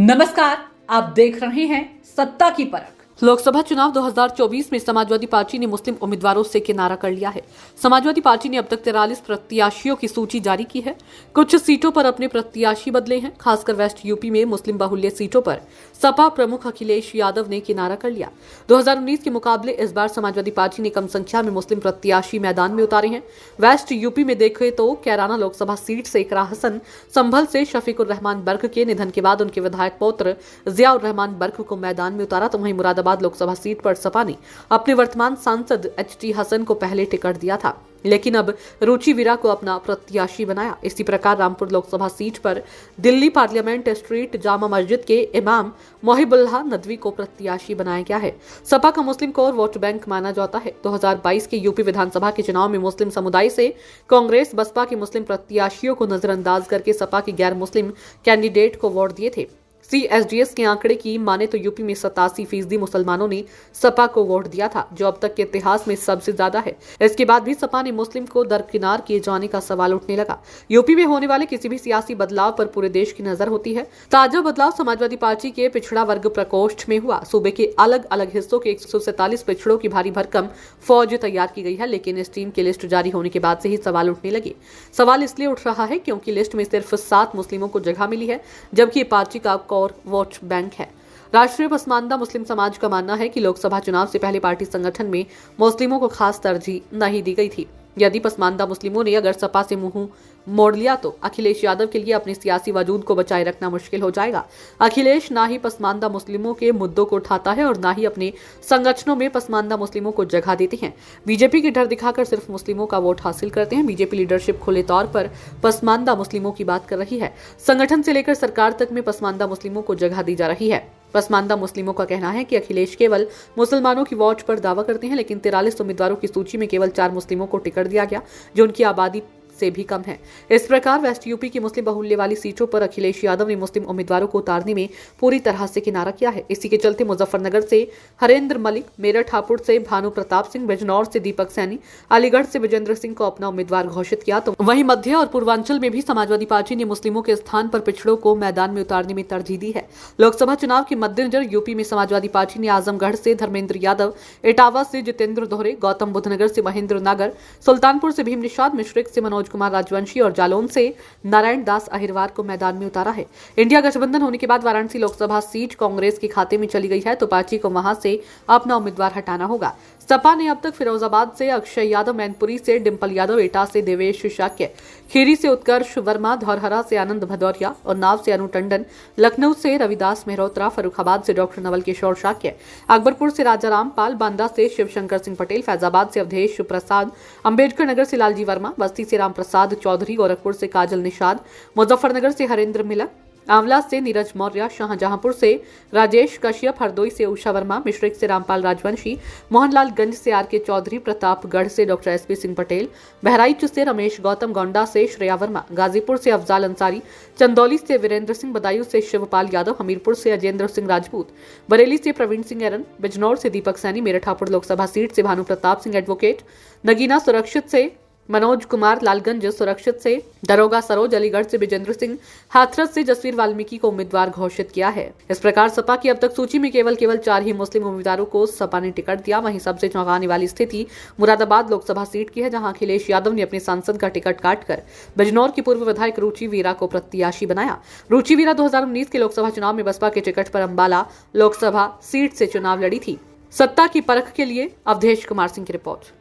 नमस्कार, आप देख रहे हैं सत्ता की परख। लोकसभा चुनाव 2024 में समाजवादी पार्टी ने मुस्लिम उम्मीदवारों से किनारा कर लिया है। समाजवादी पार्टी ने अब तक 43 प्रत्याशियों की सूची जारी की है। कुछ सीटों पर अपने प्रत्याशी बदले हैं। खासकर वेस्ट यूपी में मुस्लिम बाहुल्य सीटों पर सपा प्रमुख अखिलेश यादव ने किनारा कर लिया। 2019 के मुकाबले इस बार समाजवादी पार्टी ने कम संख्या में मुस्लिम प्रत्याशी मैदान में उतारे हैं। वेस्ट यूपी में देखें तो कैराना लोकसभा सीट से इकरा हसन, संभल से शफीकुर रहमान बर्क के निधन के बाद उनके विधायक पौत्र जियाउर रहमान बर्क को मैदान में उतारा, तो वहीं मुरादाबाद लोकसभा सीट पर सपा ने अपने वर्तमान सांसद एचटी हसन को पहले टिकट दिया था, लेकिन अब रुचि वीरा को अपना प्रत्याशी बनाया। इसी प्रकार रामपुर लोकसभा सीट पर दिल्ली पार्लियामेंट स्ट्रीट जामा मस्जिद के इमाम मोहिबुल्लाह नदवी को प्रत्याशी बनाया गया है। सपा का मुस्लिम कोर वोट बैंक माना जाता है। 2022 के यूपी विधानसभा के चुनाव में मुस्लिम समुदाय से कांग्रेस बसपा के मुस्लिम प्रत्याशियों को नजरअंदाज करके सपा के गैर मुस्लिम कैंडिडेट को वोट दिए थे। CSDS के आंकड़े की माने तो यूपी में 87% मुसलमानों ने सपा को वोट दिया था, जो अब तक के इतिहास में सबसे ज्यादा है। इसके बाद भी सपा ने मुस्लिम को दरकिनार किए जाने का सवाल उठने लगा। यूपी में होने वाले किसी भी सियासी बदलाव पर पूरे देश की नजर होती है। ताजा बदलाव समाजवादी पार्टी के पिछड़ा वर्ग प्रकोष्ठ में हुआ। सूबे के अलग अलग हिस्सों के 147 पिछड़ों की भारी भरकम फौज तैयार की गई है, लेकिन इस टीम की लिस्ट जारी होने के बाद से ही सवाल उठने लगे। सवाल इसलिए उठ रहा है क्योंकि लिस्ट में सिर्फ 7 मुस्लिमों को जगह मिली है, जबकि पार्टी का और वोट बैंक है। राष्ट्रीय पसमानदा मुस्लिम समाज का मानना है कि लोकसभा चुनाव से पहले पार्टी संगठन में मुस्लिमों को खास तरजीह नहीं दी गई थी। यदि पसमानदा मुस्लिमों ने अगर सपा से मुंह मोड़ लिया तो अखिलेश यादव के लिए अपने सियासी वजूद को बचाए रखना मुश्किल हो जाएगा। अखिलेश ना ही पसमानदा मुस्लिमों के मुद्दों को उठाता है और ना ही अपने संगठनों में पसमानदा मुस्लिमों को जगह देते हैं। बीजेपी की डर दिखाकर सिर्फ मुस्लिमों का वोट हासिल करते हैं। बीजेपी लीडरशिप खुले तौर पर पसमानदा मुस्लिमों की बात कर रही है। संगठन से लेकर सरकार तक में पसमानदा मुस्लिमों को जगह दी जा रही है। पसमानदा मुस्लिमों का कहना है कि अखिलेश केवल मुसलमानों की वोट पर दावा करते हैं, लेकिन 43 उम्मीदवारों की सूची में केवल 4 मुस्लिमों को टिकट दिया गया, जो उनकी आबादी से भी कम है। इस प्रकार वेस्ट यूपी की मुस्लिम बाहुल्य वाली सीटों पर अखिलेश यादव ने मुस्लिम उम्मीदवारों को उतारने में पूरी तरह से किनारा किया है। इसी के चलते मुजफ्फरनगर से हरेंद्र मलिक, मेरठ हापुड़ से भानु प्रताप सिंह, बिजनौर से दीपक सैनी, अलीगढ़ से विजेंद्र सिंह को अपना उम्मीदवार घोषित किया। तो वहीं मध्य और पूर्वांचल में भी समाजवादी पार्टी ने मुस्लिमों के स्थान पर पिछड़ों को मैदान में उतारने में तरजीह दी है। लोकसभा चुनाव के मद्देनजर यूपी में समाजवादी पार्टी ने आजमगढ़ से धर्मेंद्र यादव, इटावा से जितेंद्र दोहरे, गौतम बुद्धनगर से महेंद्र नागर, सुल्तानपुर से भीम निषाद, मिश्रिक से मनोज कुमार राजवंशी और जालौन से नारायण दास अहिरवार को मैदान में उतारा है। इंडिया गठबंधन होने के बाद वाराणसी लोकसभा सीट कांग्रेस के खाते में चली गई है, तो पार्टी को वहां से अपना उम्मीदवार हटाना होगा। सपा ने अब तक फिरोजाबाद से अक्षय यादव, मैनपुरी से डिंपल यादव, एटा से देवेश शाक्य, खीरी से उत्कर्ष वर्मा, धौरहरा से आनंद भदौरिया और नाव से अनु टंडन, लखनऊ से रविदास मेहरोत्रा, फर्रुखाबाद से डॉक्टर नवल किशोर शाक्य, अकबरपुर से राजाराम पाल, बांदा से शिवशंकर सिंह पटेल, फैजाबाद से अवधेश प्रसाद, अंबेडकर नगर से लालजी वर्मा, बस्ती से राम प्रसाद चौधरी, गोरखपुर से काजल निषाद, मुजफ्फरनगर से हरेंद्र मिलक, आंवला से नीरज मौर्य, शाहजहांपुर से राजेश कश्यप, हरदोई से उषा वर्मा, मिश्रिक से रामपाल राजवंशी, मोहनलालगंज से आर.के. चौधरी, प्रतापगढ़ से डॉक्टर एस.पी. सिंह पटेल, बहराइच से रमेश गौतम, गोंडा से श्रेया वर्मा, गाजीपुर से अफजाल अंसारी, चंदौली से वीरेंद्र सिंह, बदायूं से शिवपाल यादव, हमीरपुर से अजेंद्र सिंह राजपूत, बरेली से प्रवीण सिंह एरन, बिजनौर से दीपक सैनी, मेरठ हापुड़ लोकसभा सीट से भानु प्रताप सिंह एडवोकेट, नगीना सुरक्षित से मनोज कुमार, लालगंज सुरक्षित से दरोगा सरोज, अलीगढ़ से विजेंद्र सिंह, हाथरस से जसवीर वाल्मीकि को उम्मीदवार घोषित किया है। इस प्रकार सपा की अब तक सूची में केवल 4 ही मुस्लिम उम्मीदवारों को सपा ने टिकट दिया। वहीं सबसे चौंकाने वाली स्थिति मुरादाबाद लोकसभा सीट की है, जहां अखिलेश यादव ने अपने सांसद का टिकट काटकर बिजनौर की पूर्व विधायक रुचि वीरा को प्रत्याशी बनाया। रुचि वीरा 2019 के लोकसभा चुनाव में बसपा के टिकट पर अंबाला लोकसभा सीट से चुनाव लड़ी थी। सत्ता की परख के लिए अवधेश कुमार सिंह की रिपोर्ट।